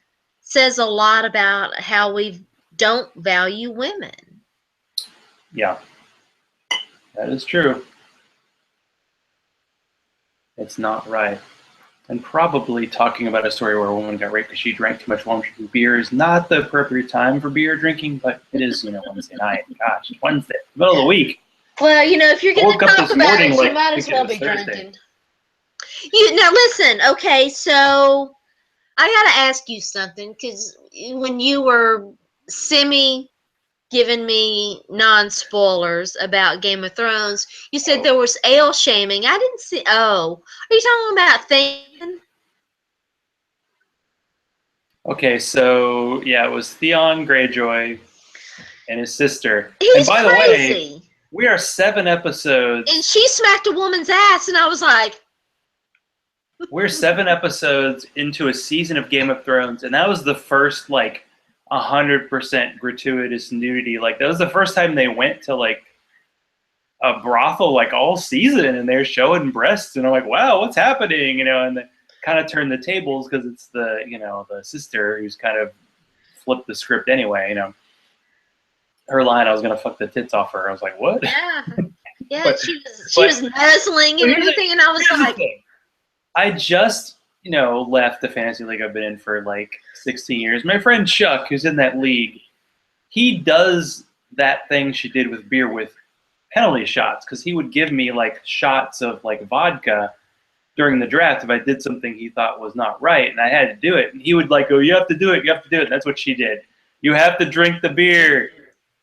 says a lot about how we don't value women. Yeah, that is true. It's not right. And probably talking about a story where a woman got raped because she drank too much beer is not the appropriate time for beer drinking, but it is, you know, Wednesday night. Gosh, it's Wednesday, middle of the week. Well, you know, if you're going to talk about it, you might as well be drinking. Now, listen, okay, so I got to ask you something, because when you were giving me non-spoilers about Game of Thrones, you said there was ale shaming. I didn't see. Oh, are you talking about Theon? Okay, so yeah, it was Theon Greyjoy and his sister. He's and by crazy. The way, we are 7 episodes. And she smacked a woman's ass, and I was like, we're 7 episodes into a season of Game of Thrones, and that was the first, like, 100% gratuitous nudity. Like that was the first time they went to like a brothel like all season, and they're showing breasts, and I'm like, wow, what's happening? And they kind of turned the tables because it's the the sister who's kind of flipped the script anyway. Her line, I was gonna fuck the tits off her. I was like, what? Yeah. Yeah, but, she was nuzzling and everything, and I was like, I just left the fantasy league I've been in for like 16 years. My friend Chuck, who's in that league, he does that thing she did with beer with penalty shots, because he would give me like shots of like vodka during the draft if I did something he thought was not right, and I had to do it. And he would like go, "You have to do it. You have to do it." And that's what she did. You have to drink the beer,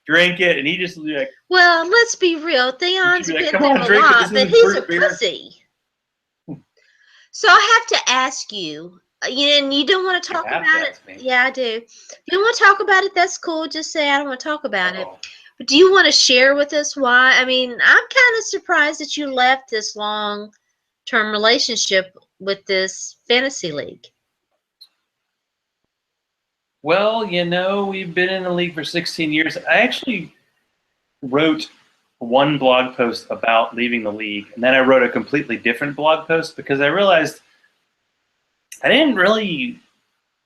drink it, and he just would be like, well, let's be real. Theon's like, been "Come there on, a drink it. lot, This but isn't he's a fruit beer." pussy. So I have to ask you, and you don't want to talk about it. Yeah, I do. If you don't want to talk about it, that's cool. Just say I don't want to talk about it. But do you want to share with us why? I mean, I'm kind of surprised that you left this long-term relationship with this fantasy league. Well, we've been in the league for 16 years. I actually wrote one blog post about leaving the league, and then I wrote a completely different blog post because I realized I didn't really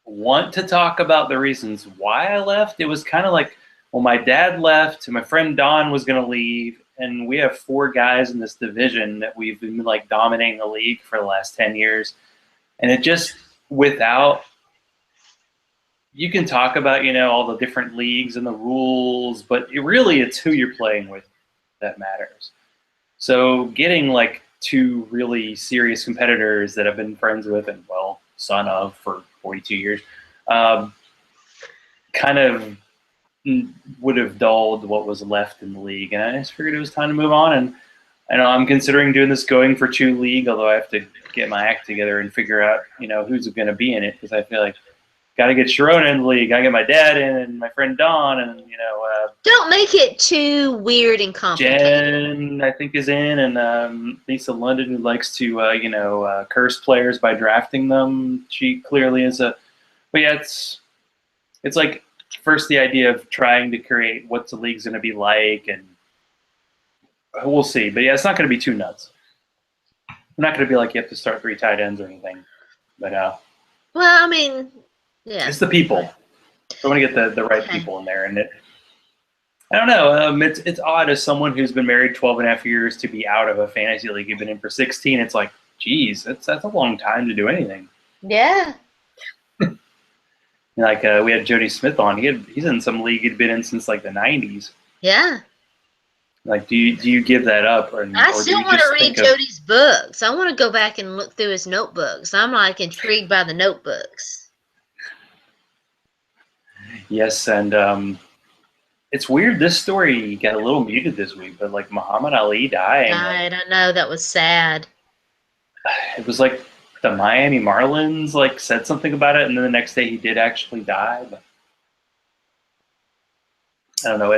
want to talk about the reasons why I left. It was kind of like, well, my dad left, and my friend Don was going to leave, and we have 4 guys in this division that we've been like dominating the league for the last 10 years. And it just, you can talk about, all the different leagues and the rules, but it's who you're playing with that matters. So getting like 2 really serious competitors that I've been friends with and, well, son of for 42 years, kind of would have dulled what was left in the league. And I just figured it was time to move on. And I'm considering doing this going for 2 league, although I have to get my act together and figure out, who's going to be in it, because I feel like got to get Sharona in the league. Got to get my dad in, and my friend Don, and don't make it too weird and complicated. Jen, I think, is in, and Lisa London, who likes to curse players by drafting them. She clearly is a. But yeah, it's like first the idea of trying to create what the league's going to be like, and we'll see. But yeah, it's not going to be too nuts. I'm not going to be like you have to start 3 tight ends or anything. But well, I mean. Yeah. It's the people. I want to get the right people in there, and I don't know. It's odd as someone who's been married 12 and a half years to be out of a fantasy league you've been in for 16. It's like, geez, that's a long time to do anything. Yeah. Like we had Jody Smith on. He's in some league he'd been in since like the 90s. Yeah. Like, do you give that up? I still want to read Jody's books. I want to go back and look through his notebooks. I'm like intrigued by the notebooks. Yes, and it's weird. This story got a little muted this week, but like Muhammad Ali dying. I know, that was sad. It was like the Miami Marlins like said something about it, and then the next day he did actually die. But I don't know.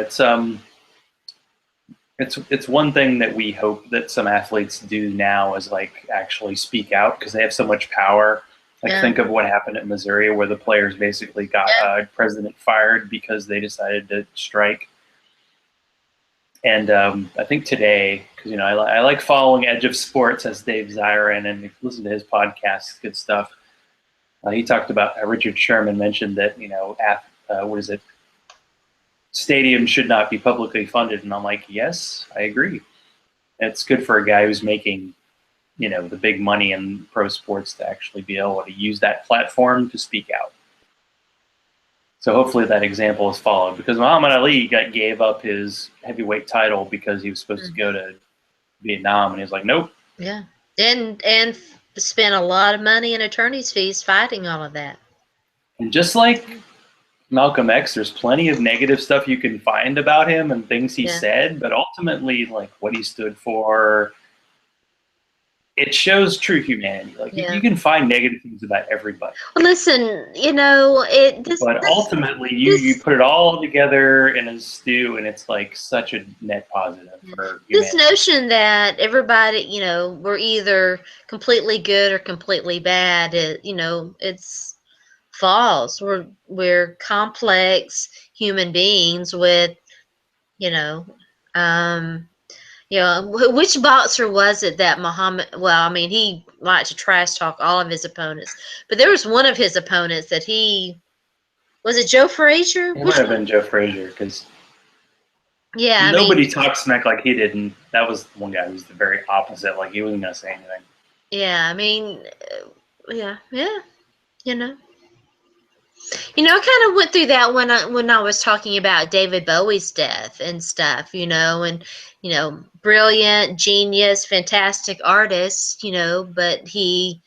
It's one thing that we hope that some athletes do now is like actually speak out, because they have so much power. Like, think of what happened at Missouri, where the players basically got president fired because they decided to strike. And I think today, because I like following Edge of Sports as Dave Zirin, and if you listen to his podcast, good stuff. He talked about Richard Sherman mentioned that stadiums should not be publicly funded, and I'm like, yes, I agree. It's good for a guy who's making the big money in pro sports to actually be able to use that platform to speak out. So hopefully that example is followed, because Muhammad Ali gave up his heavyweight title because he was supposed to go to Vietnam, and he was like, nope. Yeah, and spent a lot of money in attorney's fees fighting all of that. And just like Malcolm X, there's plenty of negative stuff you can find about him and things he said, but ultimately, like what he stood for, it shows true humanity. Like you can find negative things about everybody. Well, listen, but ultimately, you put it all together in a stew, and it's like such a net positive for humanity. This notion that everybody, we're either completely good or completely bad, it's flaws. We're complex human beings with, you know, which boxer was it that Muhammad? Well, I mean, he liked to trash talk all of his opponents, but there was one of his opponents that was it Joe Frazier? It Which might have one? been Joe Frazier because Yeah, I mean, nobody talks smack like he did, and that was one guy who was the very opposite. Like he wasn't gonna say anything. yeah, I mean, yeah, you know. I kind of went through that when I was talking about David Bowie's death and stuff, and brilliant, genius, fantastic artist, but he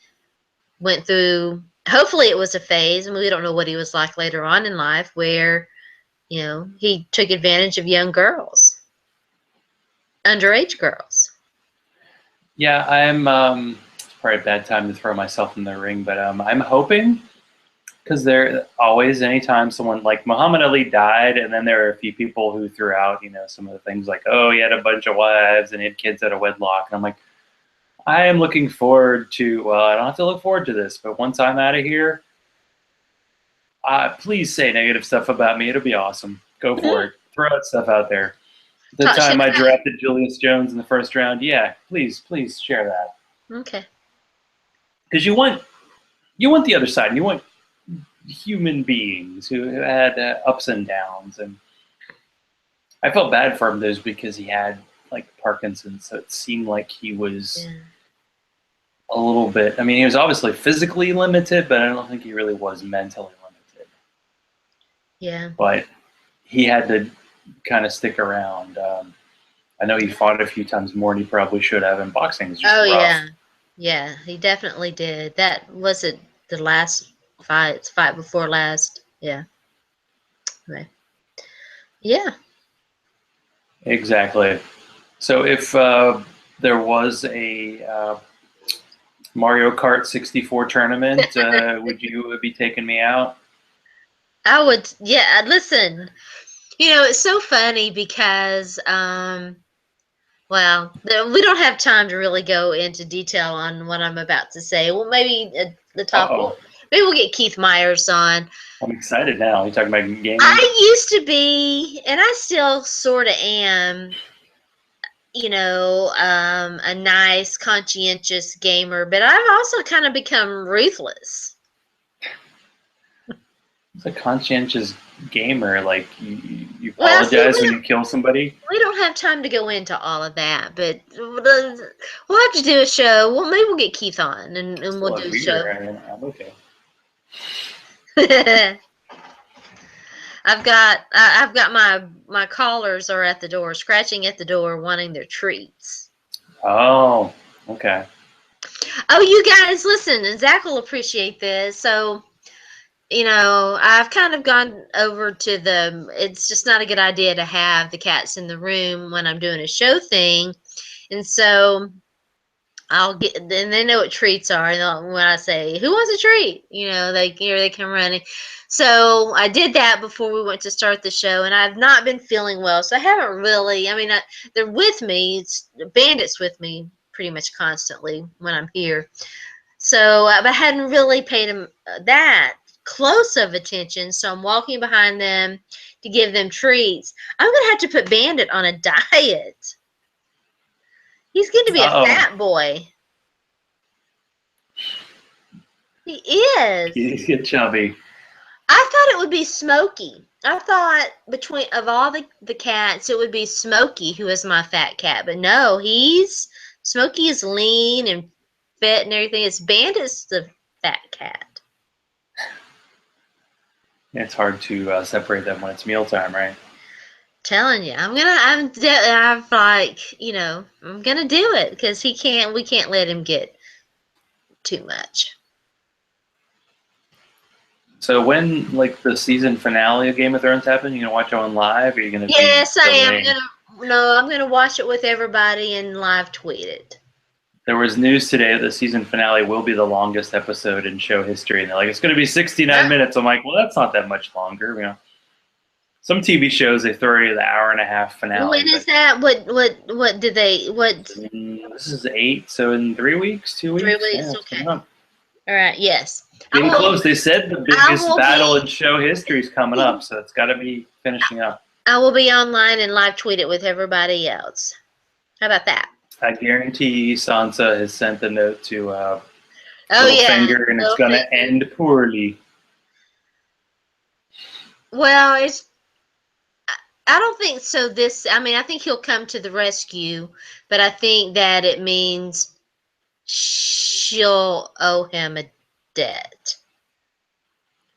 went through. Hopefully, it was a phase, and we don't know what he was like later on in life, where he took advantage of young girls, underage girls. Yeah, it's probably a bad time to throw myself in the ring, but I'm hoping. Because there always, anytime someone like Muhammad Ali died, and then there are a few people who threw out, some of the things like, oh, he had a bunch of wives and he had kids out of wedlock. And I'm like, I am looking forward to, I don't have to look forward to this, but once I'm out of here, please say negative stuff about me. It'll be awesome. Go for it. Throw that stuff out there. The Talk shit time I about drafted Julius Jones in the first round, yeah, please share that. Okay. Because you want the other side, and you want human beings who had ups and downs, and I felt bad for him those because he had like Parkinson's, so it seemed like he was a little bit. I mean, he was obviously physically limited, but I don't think he really was mentally limited. Yeah. But he had to kind of stick around. I know he fought a few times more than he probably should have, and boxing is just rough. Yeah, he definitely did. That was it. The last fight before last. Yeah. Right. Yeah. Exactly. So if there was a Mario Kart 64 tournament, would you be taking me out? I would. Yeah. Listen. It's so funny because well, we don't have time to really go into detail on what I'm about to say. Well, maybe the top. Uh-oh. Maybe we'll get Keith Myers on. I'm excited now. You talking about gaming? I used to be, and I still sort of am, a nice, conscientious gamer, but I've also kind of become ruthless. It's a conscientious gamer. Like you apologize when you kill somebody. We don't have time to go into all of that, but we'll have to do a show. Well, maybe we'll get Keith on, and we'll do a show. I'm okay. I've got my callers are at the door, scratching at the door, wanting their treats. Oh, okay. Oh, you guys, listen, and Zach will appreciate this. So, I've kind of gone over to it's just not a good idea to have the cats in the room when I'm doing a show thing. And so and they know what treats are. And when I say, who wants a treat? They come running. So I did that before we went to start the show, and I've not been feeling well. So I haven't really, they're with me. It's Bandit's with me pretty much constantly when I'm here. So I hadn't really paid them that close of attention. So I'm walking behind them to give them treats. I'm going to have to put Bandit on a diet. He's going to be a fat boy. He is. He's get chubby. I thought it would be Smokey. I thought of all the cats, it would be Smokey who is my fat cat. But no, Smokey is lean and fit and everything. It's Bandit's the fat cat. It's hard to separate them when it's mealtime, right? Telling you, I'm gonna do it because we can't let him get too much. So when the season finale of Game of Thrones happens, you gonna watch it on live, or are you gonna? Yes, I am. I'm gonna watch it with everybody and live tweet it. There was news today that the season finale will be the longest episode in show history, and they're like, it's going to be 69 minutes. I'm like, well, that's not that much longer. Some TV shows they throw you the hour-and-a-half finale. When is that? What did they? What? This is 8, so in 3 weeks, 2 weeks. 3 weeks, yeah, okay. All right. Yes. Getting close. They said the biggest will battle be- in show history is coming up, so it's got to be finishing up. I will be online and live tweet it with everybody else. How about that? I guarantee Sansa has sent the note to Oh yeah, Littlefinger, and it's going to end poorly. Well, I don't think so. I mean, I think he'll come to the rescue, but I think that it means she'll owe him a debt.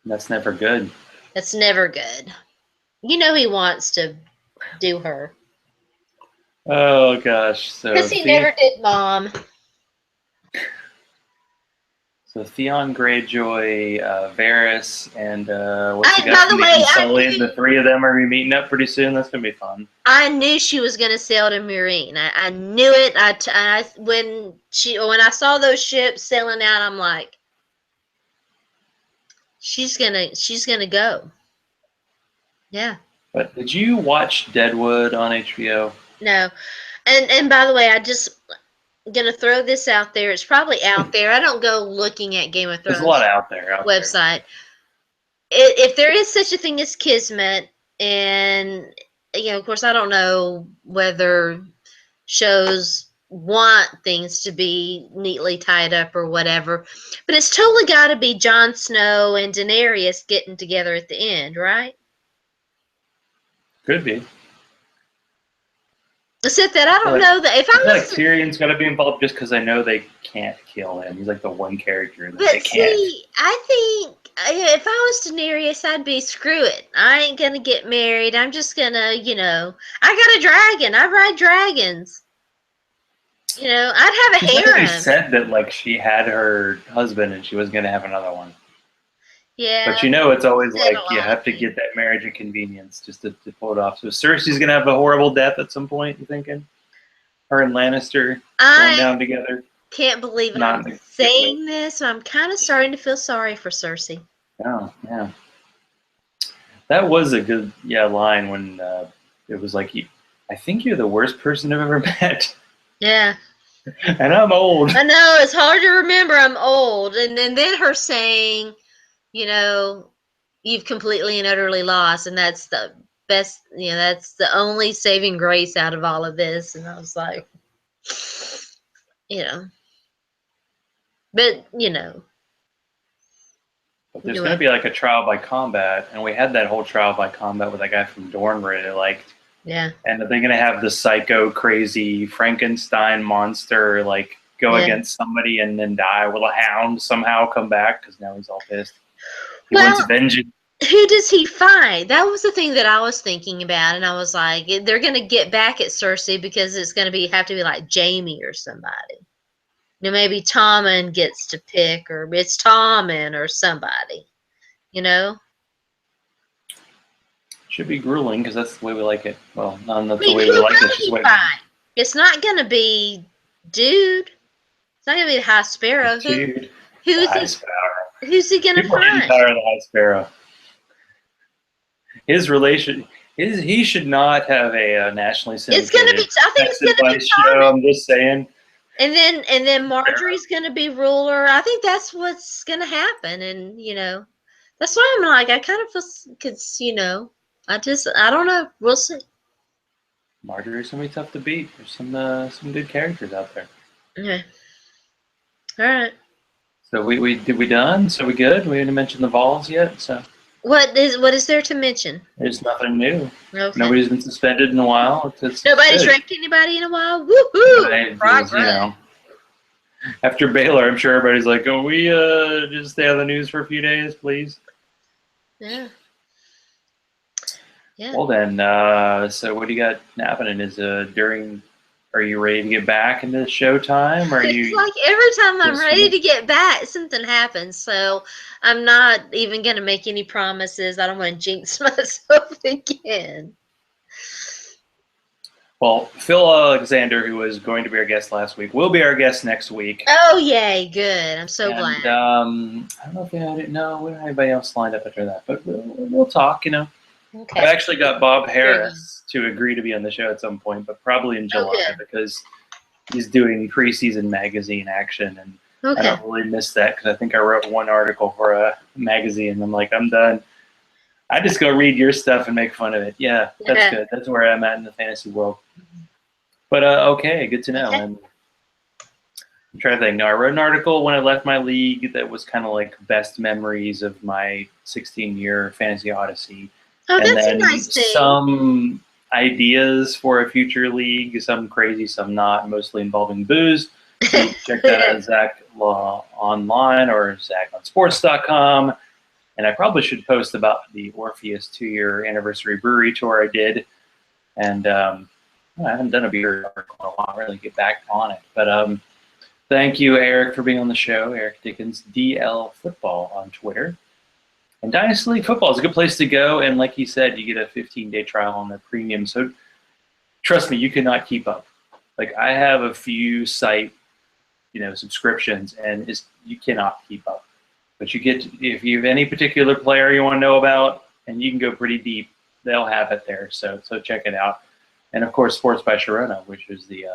That's never good. That's never good. You know he wants to do her. Oh gosh, so Because he never did Mom. So Theon Greyjoy, Varys, and what's the By guy the from the way, Unsullied? The three of them are gonna be meeting up pretty soon. That's gonna be fun. I knew she was going to sail to Meereen. I knew it. When I saw those ships sailing out, I'm like, she's gonna go. Yeah. But did you watch Deadwood on HBO? No. And by the way, I just gonna throw this out there. It's probably out there. I don't go looking at Game of Thrones. There's a lot out there. Website. If there is such a thing as kismet, and of course, I don't know whether shows want things to be neatly tied up or whatever, but it's totally got to be Jon Snow and Daenerys getting together at the end, right? Could be. Except that I don't know that if I feel like Tyrion's got to be involved just because I know they can't kill him. He's like the one character that they can't. See, I think if I was Daenerys, I'd be screw it. I ain't gonna get married. I'm just gonna, I got a dragon. I ride dragons. I'd have a harem. They said that she had her husband and she was gonna have another one. Yeah. But it's always you have to get that marriage of convenience just to pull it off. So Cersei's gonna have a horrible death at some point. You thinking? Her and Lannister going down together. Can't believe I'm saying this. I'm kind of starting to feel sorry for Cersei. Oh yeah. That was a good line when it was like, I think you're the worst person I've ever met. Yeah. And I'm old. I know, it's hard to remember I'm old. And then her saying, you've completely and utterly lost, and that's the best, that's the only saving grace out of all of this. And I was like, but But there's going to be a trial by combat, and we had that whole trial by combat with that guy from Dorne really liked. Yeah. And they're going to have the psycho, crazy Frankenstein monster go against somebody and then die. Will a hound somehow come back? Because now he's all pissed. He wants vengeance. Who does he fight? That was the thing that I was thinking about, and I was like, they're going to get back at Cersei because it's going to have to be like Jaime or somebody. Maybe Tommen gets to pick, or it's Tommen or somebody. Should be grueling because that's the way we like it. Well, not the way we like it. It's just It's not going to be Dude. It's not going to be the High Sparrow. Dude. Who's he going to find? The High Sparrow. His relation. He should not have a nationally syndicated. It's going to be. I think it's going to be Tommen. I'm just saying. And then Marjorie's going to be ruler. I think that's what's going to happen, and that's why I'm like, I kind of feel, because I don't know. We'll see. Marjorie's going to be tough to beat. There's some good characters out there. Okay. All right. So we done? So we good? We didn't mention the Vols yet. So what is there to mention? There's nothing new. Okay. Nobody's been suspended in a while. Nobody's ranked anybody in a while. Woohoo! After Baylor, I'm sure everybody's like, "Oh, we just stay on the news for a few days, please." Yeah. Yeah. Well then, so what do you got happening? Are you ready to get back into Showtime? It's like every time I'm ready to get back, something happens. So I'm not even going to make any promises. I don't want to jinx myself again. Well, Phil Alexander, who was going to be our guest last week, will be our guest next week. Oh, yay. Good. I'm so glad. I don't know if we don't have anybody else lined up after that, but we'll talk, Okay. I've actually got Bob Harris to agree to be on the show at some point, but probably in July because he's doing preseason magazine action, and I Okay. don't really miss that because I think I wrote one article for a magazine. I'm like, I'm done. I just go read your stuff and make fun of it. Yeah, that's Yeah. good. That's where I'm at in the fantasy world. But okay, good to know. Okay. And I'm trying to think. No, I wrote an article when I left my league that was kind of like best memories of my 16-year fantasy odyssey, Oh, and that's a then nice thing. some ideas for a future league. Some crazy, some not. Mostly involving booze. So you can check that out at Zach Law Online or ZachOnSports.com. And I probably should post about the Orpheus 2-year anniversary brewery tour I did. And I haven't done a beer article in a while. I'll really get back on it. But thank you, Eric, for being on the show. Eric Dickens, DL Football on Twitter. And Dynasty League Football is a good place to go. And like you said, you get a 15-day trial on their premium. So trust me, you cannot keep up. Like I have a few site, subscriptions, and you cannot keep up. But you get if you have any particular player you want to know about, and you can go pretty deep, they'll have it there. So check it out. And of course, Sports by Sharona, which is the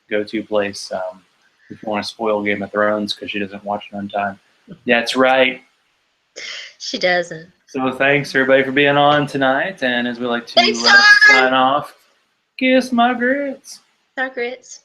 go-to place if you want to spoil Game of Thrones because she doesn't watch it on time. That's right. She doesn't. So thanks everybody for being on tonight, and as we like to Thanks, Todd. sign off, kiss my grits. Our grits.